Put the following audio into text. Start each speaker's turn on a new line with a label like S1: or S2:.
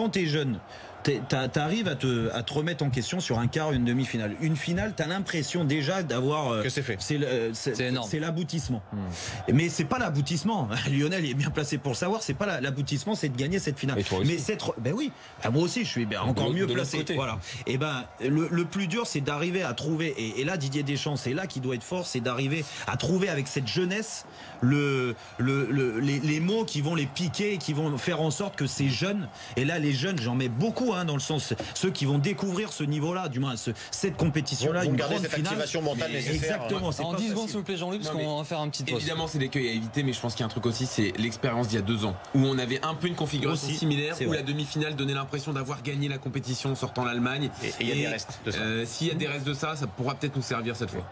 S1: quand tu es jeune, t'arrives à te remettre en question sur un quart, une demi-finale. Une finale, t'as l'impression déjà d'avoir...
S2: que c'est fait.
S1: C'est l'aboutissement. Mais c'est pas l'aboutissement. Lionel est bien placé pour le savoir. C'est pas l'aboutissement, c'est de gagner cette finale. Mais ben oui, moi aussi, je suis encore mieux placé. Voilà. Et ben, le plus dur, c'est d'arriver à trouver. Et là, Didier Deschamps, c'est là qu'il doit être fort, c'est d'arriver à trouver avec cette jeunesse les mots qui vont les piquer, qui vont faire en sorte que ces jeunes. Et là, les jeunes, j'en mets beaucoup. Dans le sens, ceux qui vont découvrir ce niveau-là, du moins cette compétition-là, une grande
S3: cette
S1: finale.
S3: activation mentale nécessaire.
S1: Exactement.
S4: En 10 secondes, s'il vous plaît, Jean-Luc, parce qu'on va faire un petit pause.
S5: Évidemment, c'est l'écueil à éviter, mais je pense qu'il y a un truc aussi, c'est l'expérience d'il y a 2 ans, où on avait un peu une configuration similaire, où la demi-finale donnait l'impression d'avoir gagné la compétition en sortant l'Allemagne.
S3: Et il y a des restes de ça.
S5: S'il y a des restes de ça, ça pourra peut-être nous servir cette fois.